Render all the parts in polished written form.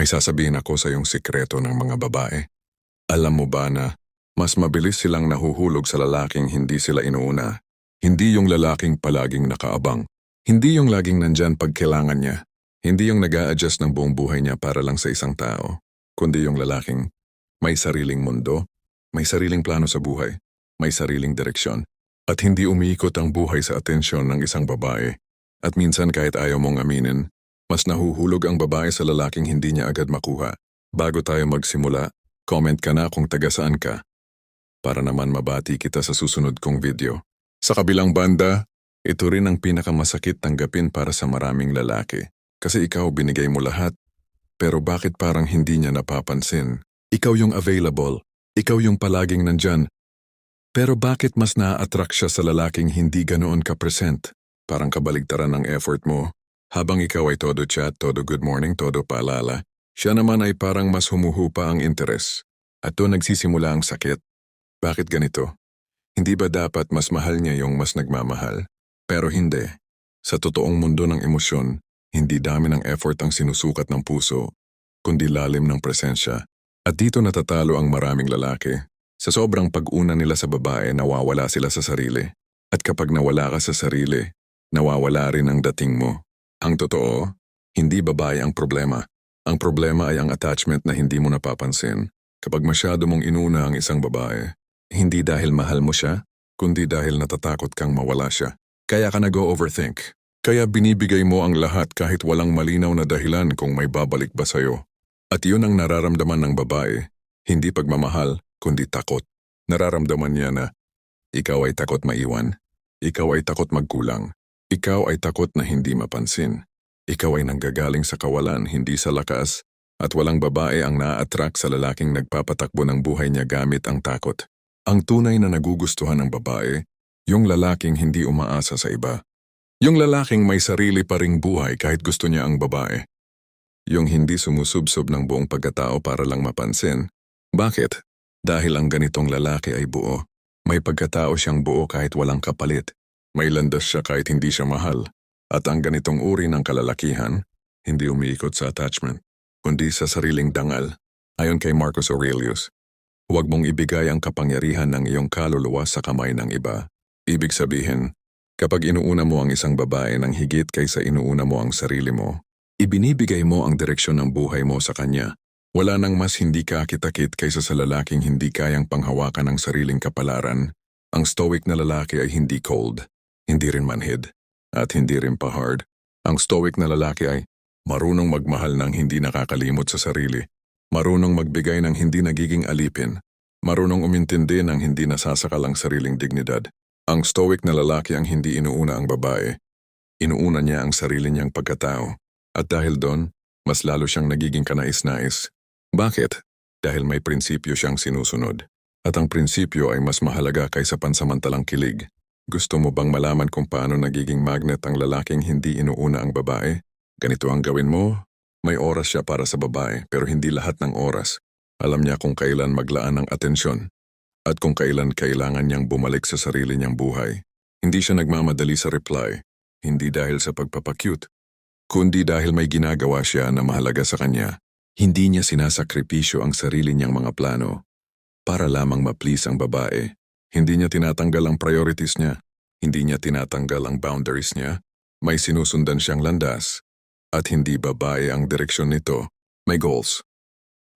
sasabihin ako sa iyong sikreto ng mga babae. Alam mo ba na mas mabilis silang nahuhulog sa lalaking hindi sila inuuna? Hindi yung lalaking palaging nakaabang. Hindi yung laging nandyan pag kailangan niya. Hindi yung nag-a-adjust ng buong buhay niya para lang sa isang tao. Kundi yung lalaking may sariling mundo, may sariling plano sa buhay, may sariling direksyon. At hindi umiikot ang buhay sa atensyon ng isang babae. At minsan kahit ayaw mong aminin, mas nahuhulog ang babae sa lalaking hindi niya agad makuha. Bago tayo magsimula, comment ka na kung taga saan ka. Para naman mabati kita sa susunod kong video. Sa kabilang banda, ito rin ang pinakamasakit tanggapin para sa maraming lalaki. Kasi ikaw binigay mo lahat. Pero bakit parang hindi niya napapansin? Ikaw yung available. Ikaw yung palaging nandyan. Pero bakit mas na-attract siya sa lalaking hindi ganoon ka-present? Parang kabaligtaran ng effort mo. Habang ikaw ay todo chat, todo good morning, todo paalala, siya naman ay parang mas humuhupa ang interes. At doon nagsisimula ang sakit. Bakit ganito? Hindi ba dapat mas mahal niya yung mas nagmamahal? Pero hindi. Sa totoong mundo ng emosyon, hindi dami ng effort ang sinusukat ng puso, kundi lalim ng presensya. At dito natatalo ang maraming lalaki. Sa sobrang pag-una nila sa babae, nawawala sila sa sarili. At kapag nawala ka sa sarili, nawawala rin ang dating mo. Ang totoo, hindi babae ang problema. Ang problema ay ang attachment na hindi mo napapansin. Kapag masyado mong inuna ang isang babae, hindi dahil mahal mo siya, kundi dahil natatakot kang mawala siya. Kaya ka nag-overthink. Kaya binibigay mo ang lahat kahit walang malinaw na dahilan kung may babalik ba sa'yo. At yun ang nararamdaman ng babae, hindi pagmamahal, kundi takot. Nararamdaman niya na ikaw ay takot maiwan, ikaw ay takot magkulang, ikaw ay takot na hindi mapansin, ikaw ay nanggagaling sa kawalan, hindi sa lakas, at walang babae ang na-attract sa lalaking nagpapatakbo ng buhay niya gamit ang takot. Ang tunay na nagugustuhan ng babae, yung lalaking hindi umaasa sa iba. Yung lalaking may sarili pa ring buhay kahit gusto niya ang babae. Yung hindi sumusubsob ng buong pagkatao para lang mapansin. Bakit? Dahil ang ganitong lalaki ay buo. May pagkatao siyang buo kahit walang kapalit. May landas siya kahit hindi siya mahal. At ang ganitong uri ng kalalakihan, hindi umiikot sa attachment, kundi sa sariling dangal. Ayon kay Marcus Aurelius, huwag mong ibigay ang kapangyarihan ng iyong kaluluwa sa kamay ng iba. Ibig sabihin, kapag inuuna mo ang isang babae ng higit kaysa inuuna mo ang sarili mo, ibinibigay mo ang direksyon ng buhay mo sa kanya. Wala nang mas hindi kakit-akit kaysa sa lalaking hindi kayang panghawakan ng sariling kapalaran. Ang stoic na lalaki ay hindi cold, hindi rin manhid, at hindi rin pa-hard. Ang stoic na lalaki ay marunong magmahal ng hindi nakakalimot sa sarili, marunong magbigay ng hindi nagiging alipin, marunong umintindi ng hindi nasasakal ang sariling dignidad. Ang stoic na lalaki ang hindi inuuna ang babae. Inuuna niya ang sarili niyang pagkatao. At dahil doon, mas lalo siyang nagiging kanais-nais. Bakit? Dahil may prinsipyo siyang sinusunod. At ang prinsipyo ay mas mahalaga kaysa pansamantalang kilig. Gusto mo bang malaman kung paano nagiging magnet ang lalaking hindi inuuna ang babae? Ganito ang gawin mo. May oras siya para sa babae pero hindi lahat ng oras. Alam niya kung kailan maglaan ng atensyon. At kung kailan kailangan niyang bumalik sa sarili niyang buhay. Hindi siya nagmamadali sa reply. Hindi dahil sa pagpapakyut. Kundi dahil may ginagawa siya na mahalaga sa kanya. Hindi niya sinasakripisyo ang sarili niyang mga plano para lamang ma-please ang babae. Hindi niya tinatanggal ang priorities niya. Hindi niya tinatanggal ang boundaries niya. May sinusundan siyang landas. At hindi babae ang direksyon nito. May goals.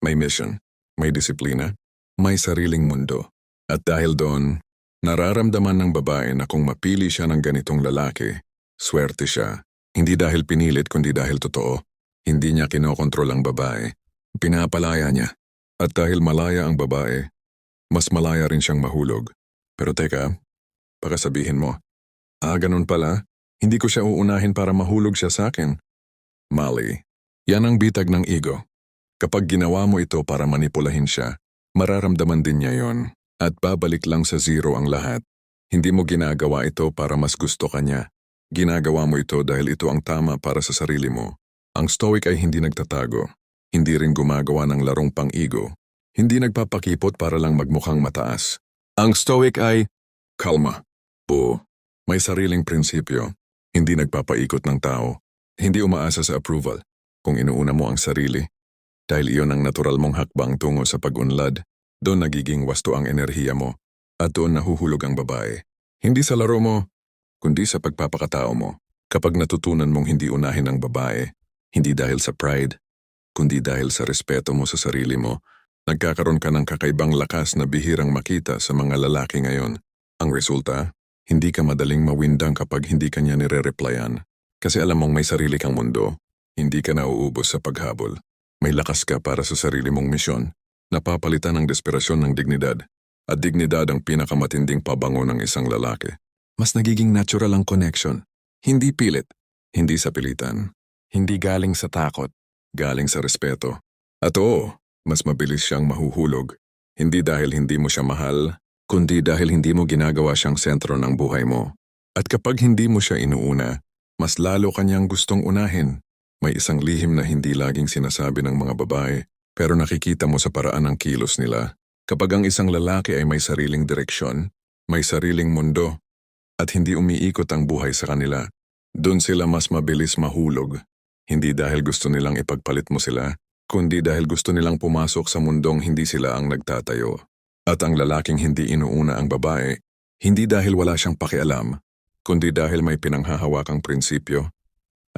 May mission. May disiplina. May sariling mundo. At dahil doon, nararamdaman ng babae na kung mapili siya ng ganitong lalaki, swerte siya. Hindi dahil pinilit kundi dahil totoo. Hindi niya kinokontrol ang babae. Pinapalaya niya. At dahil malaya ang babae, mas malaya rin siyang mahulog. Pero teka, baka sabihin mo, ganun pala, hindi ko siya uunahin para mahulog siya sa akin. Mali, yan ang bitag ng ego. Kapag ginawa mo ito para manipulahin siya, mararamdaman din niya yon. At babalik lang sa zero ang lahat. Hindi mo ginagawa ito para mas gusto ka niya. Ginagawa mo ito dahil ito ang tama para sa sarili mo. Ang stoic ay hindi nagtatago. Hindi rin gumagawa ng larong pang-ego. Hindi nagpapakipot para lang magmukhang mataas. Ang stoic ay kalma, buo, may sariling prinsipyo. Hindi nagpapaikot ng tao. Hindi umaasa sa approval. Kung inuuna mo ang sarili, Dahil iyon ang natural mong hakbang tungo sa pag-unlad, doon nagiging wasto ang enerhiya mo, at doon nahuhulog ang babae. Hindi sa laro mo, kundi sa pagpapakatao mo. Kapag natutunan mong hindi unahin ang babae, hindi dahil sa pride, kundi dahil sa respeto mo sa sarili mo, nagkakaroon ka ng kakaibang lakas na bihirang makita sa mga lalaki ngayon. Ang resulta, hindi ka madaling mawindang kapag hindi ka niya nire-replyan. Kasi alam mong may sarili kang mundo, hindi ka nauubos sa paghabol. May lakas ka para sa sarili mong misyon, napapalitan ng desperasyon ng dignidad, at dignidad ang pinakamatinding pabango ng isang lalaki. Mas nagiging natural ang connection. Hindi pilit, hindi sa pilitan, hindi galing sa takot, galing sa respeto. At oo, mas mabilis siyang mahuhulog. Hindi dahil hindi mo siya mahal, kundi dahil hindi mo ginagawa siyang sentro ng buhay mo. At kapag hindi mo siya inuuna, mas lalo kanyang gustong unahin. May isang lihim na hindi laging sinasabi ng mga babae, pero nakikita mo sa paraan ng kilos nila. Kapag ang isang lalaki ay may sariling direksyon, may sariling mundo, at hindi umiikot ang buhay sa kanila, doon sila mas mabilis mahulog. Hindi dahil gusto nilang ipagpalit mo sila, kundi dahil gusto nilang pumasok sa mundong hindi sila ang nagtatayo. At ang lalaking hindi inuuna ang babae, hindi dahil wala siyang pakialam, kundi dahil may pinanghahawakang prinsipyo,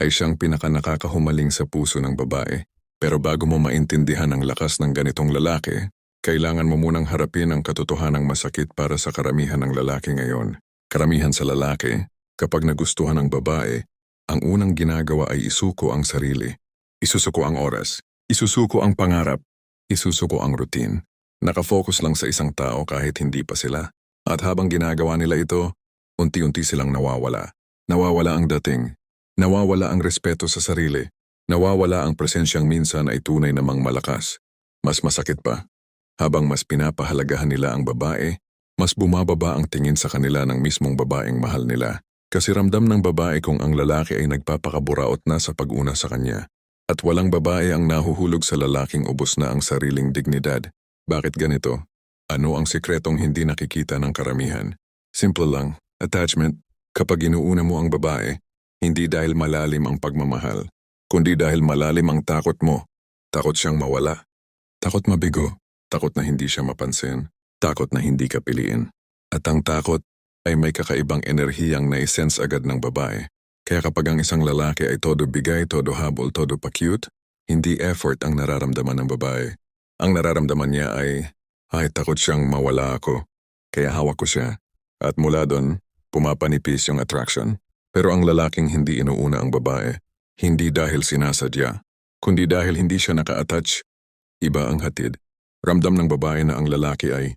ay siyang pinakanakakahumaling sa puso ng babae. Pero bago mo maintindihan ang lakas ng ganitong lalaki, kailangan mo munang harapin ang katotohanang masakit para sa karamihan ng lalaki ngayon. Karamihan sa lalaki, kapag nagustuhan ng babae, ang unang ginagawa ay isuko ang sarili. Isusuko ang oras, isusuko ang pangarap, isusuko ang routine. Nakafocus lang sa isang tao kahit hindi pa sila. At habang ginagawa nila ito, unti-unti silang nawawala. Nawawala ang dating, nawawala ang respeto sa sarili, nawawala ang presensyang minsan ay tunay namang malakas. Mas masakit pa, habang mas pinapahalagahan nila ang babae, mas bumababa ang tingin sa kanila ng mismong babaeng mahal nila. Kasi ramdam ng babae kung ang lalaki ay nagpapakaburaot na sa pag-una sa kanya. At walang babae ang nahuhulog sa lalaking ubos na ang sariling dignidad. Bakit ganito? Ano ang sikretong hindi nakikita ng karamihan? Simple lang, attachment. Kapag inuuna mo ang babae, hindi dahil malalim ang pagmamahal, kundi dahil malalim ang takot mo. Takot siyang mawala. Takot mabigo. Takot na hindi siya mapansin. Takot na hindi ka piliin. At ang takot ay may kakaibang enerhiyang naisense agad ng babae. Kaya kapag ang isang lalaki ay todo bigay, todo habol, todo pa-cute, hindi effort ang nararamdaman ng babae. Ang nararamdaman niya ay takot siyang mawala ako. Kaya hawak ko siya. At mula doon, pumapanipis yung attraction. Pero ang lalaking hindi inuuna ang babae, hindi dahil sinasadya, kundi dahil hindi siya naka-attach. Iba ang hatid. Ramdam ng babae na ang lalaki ay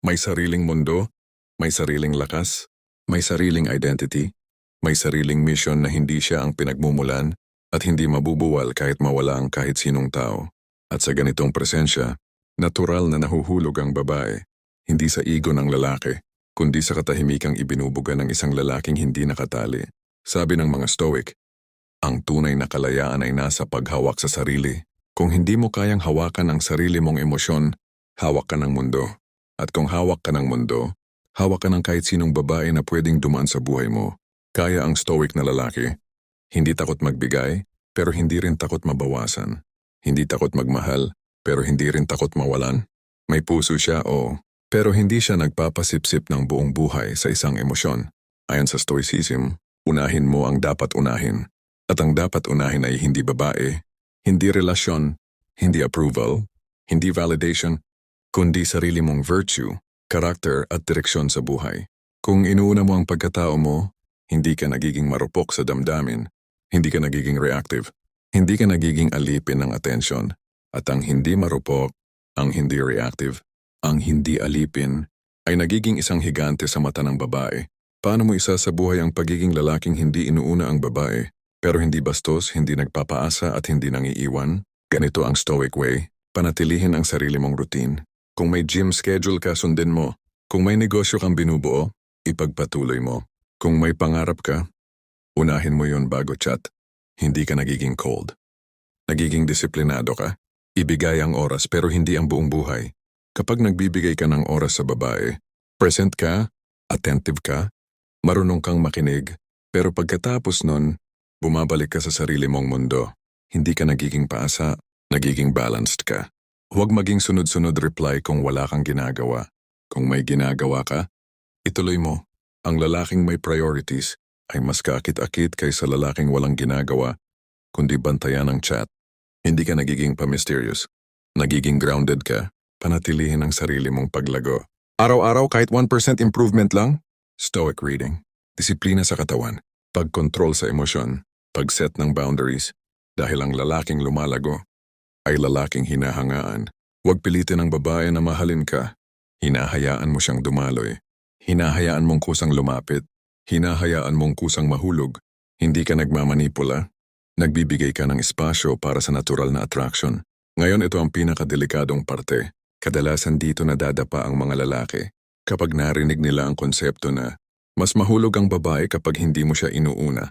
may sariling mundo, may sariling lakas, may sariling identity, may sariling mission na hindi siya ang pinagmumulan at hindi mabubuwal kahit mawala ang kahit sinong tao. At sa ganitong presensya, natural na nahuhulog ang babae, hindi sa ego ng lalaki, kundi sa katahimikang ibinubuga ng isang lalaking hindi nakatali. Sabi ng mga Stoic, ang tunay na kalayaan ay nasa paghawak sa sarili. Kung hindi mo kayang hawakan ang sarili mong emosyon, hawak ka ng mundo. At kung hawak ka ng mundo, hawak ka ng kahit sinong babae na pwedeng dumaan sa buhay mo. Kaya ang stoic na lalaki. Hindi takot magbigay, pero hindi rin takot mabawasan. Hindi takot magmahal, pero hindi rin takot mawalan. May puso siya, pero hindi siya nagpapasipsip ng buong buhay sa isang emosyon. Ayon sa Stoicism, unahin mo ang dapat unahin. At ang dapat unahin ay hindi babae, hindi relasyon, hindi approval, hindi validation, kundi sarili mong virtue, karakter at direksyon sa buhay. Kung inuuna mo ang pagkatao mo, hindi ka nagiging marupok sa damdamin, hindi ka nagiging reactive, hindi ka nagiging alipin ng atensyon. At ang hindi marupok, ang hindi reactive, ang hindi alipin, ay nagiging isang higante sa mata ng babae. Paano mo isasabuhay ang pagiging lalaking hindi inuuna ang babae, pero hindi bastos, hindi nagpapaasa at hindi nangiiwan? Ganito ang stoic way, panatilihin ang sarili mong routine. Kung may gym schedule ka, sundin mo. Kung may negosyo kang binubuo, ipagpatuloy mo. Kung may pangarap ka, unahin mo yon bago chat. Hindi ka nagiging cold. Nagiging disiplinado ka. Ibigay ang oras pero hindi ang buong buhay. Kapag nagbibigay ka ng oras sa babae, present ka, attentive ka, marunong kang makinig, pero pagkatapos nun, bumabalik ka sa sarili mong mundo. Hindi ka nagiging paasa, Nagiging balanced ka. Huwag maging sunod-sunod reply kung wala kang ginagawa. Kung may ginagawa ka, ituloy mo. Ang lalaking may priorities ay mas kaakit-akit kaysa lalaking walang ginagawa, kundi bantayan ang chat. Hindi ka nagiging pa-mysterious. Nagiging grounded ka. Panatilihin ang sarili mong paglago. Araw-araw kahit 1% improvement lang? Stoic reading. Disiplina sa katawan. Pag-control sa emosyon. Pag-set ng boundaries. Dahil ang lalaking lumalago ay lalaking hinahangaan. Huwag pilitin ang babae na mahalin ka. Hinahayaan mo siyang dumaloy. Hinahayaan mong kusang lumapit. Hinahayaan mong kusang mahulog. Hindi ka nagmamanipula. Nagbibigay ka ng espasyo para sa natural na attraction. Ngayon ito ang pinakadelikadong parte. Kadalasan dito nadadapa ang mga lalaki kapag narinig nila ang konsepto na mas mahulog ang babae kapag hindi mo siya inuuna.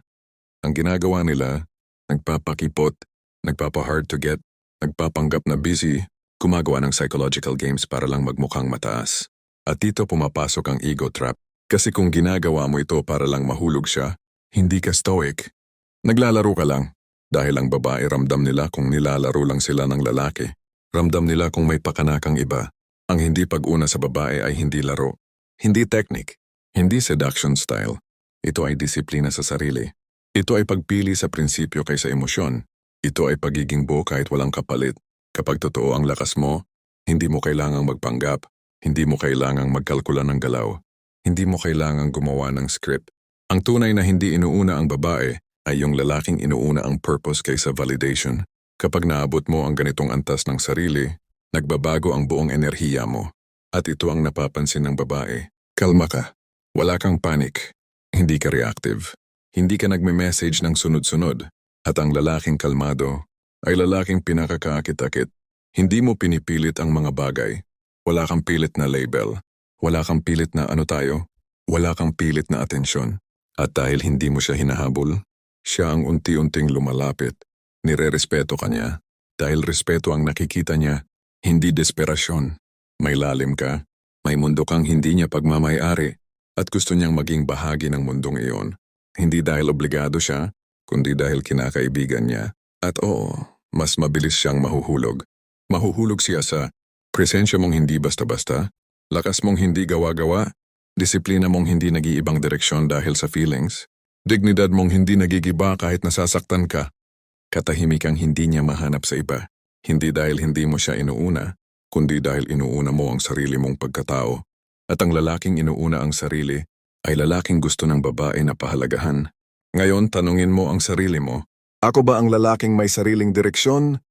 Ang ginagawa nila, nagpapakipot, nagpapa-hard to get, nagpapanggap na busy, gumagawa ng psychological games para lang magmukhang mataas. At dito pumapasok ang ego trap. Kasi kung ginagawa mo ito para lang mahulog siya, hindi ka stoic. Naglalaro ka lang. Dahil ang babae ramdam nila kung nilalaro lang sila ng lalaki. Ramdam nila kung may pakanakang iba. Ang hindi pag-una sa babae ay hindi laro. Hindi technique. Hindi seduction style. Ito ay disiplina sa sarili. Ito ay pagpili sa prinsipyo kaysa emosyon. Ito ay pagiging buo kahit walang kapalit. Kapag totoo ang lakas mo, hindi mo kailangang magpanggap. Hindi mo kailangang magkalkula ng galaw. Hindi mo kailangang gumawa ng script. Ang tunay na hindi inuuna ang babae ay yung lalaking inuuna ang purpose kaysa validation. Kapag naabot mo ang ganitong antas ng sarili, nagbabago ang buong enerhiya mo. At ito ang napapansin ng babae. Kalma ka. Wala kang panic. Hindi ka reactive. Hindi ka nagme-message ng sunod-sunod. At ang lalaking kalmado ay lalaking pinakakaakit-akit. Hindi mo pinipilit ang mga bagay. Wala kang pilit na label. Wala kang pilit na ano tayo. Wala kang pilit na atensyon. At dahil hindi mo siya hinahabol, siya ang unti-unting lumalapit. Nire-respeto ka niya. Dahil respeto ang nakikita niya, hindi desperasyon. May lalim ka. May mundo kang hindi niya pagmamay-ari. At gusto niyang maging bahagi ng mundong iyon. Hindi dahil obligado siya, kundi dahil kinakaibigan niya. At oo, mas mabilis siyang mahuhulog. Mahuhulog siya sa presensya mong hindi basta-basta, lakas mong hindi gawa-gawa, disiplina mong hindi nag-iibang direksyon dahil sa feelings, dignidad mong hindi nagigiba kahit nasasaktan ka, katahimikang hindi niya mahanap sa iba. Hindi dahil hindi mo siya inuuna, kundi dahil inuuna mo ang sarili mong pagkatao. At ang lalaking inuuna ang sarili ay lalaking gusto ng babae na pahalagahan. Ngayon, tanungin mo ang sarili mo, ako ba ang lalaking may sariling direksyon?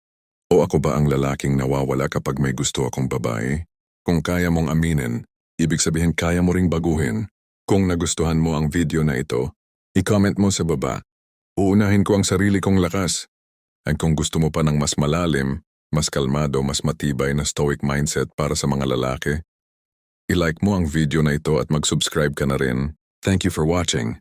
O ako ba ang lalaking nawawala kapag may gusto akong babae? Kung kaya mong aminin, ibig sabihin kaya mo ring baguhin. Kung nagustuhan mo ang video na ito, i-comment mo sa baba. Uunahin ko ang sarili kong lakas. At kung gusto mo pa ng mas malalim, mas kalmado, mas matibay na stoic mindset para sa mga lalaki, i-like mo ang video na ito at mag-subscribe ka na rin. Thank you for watching.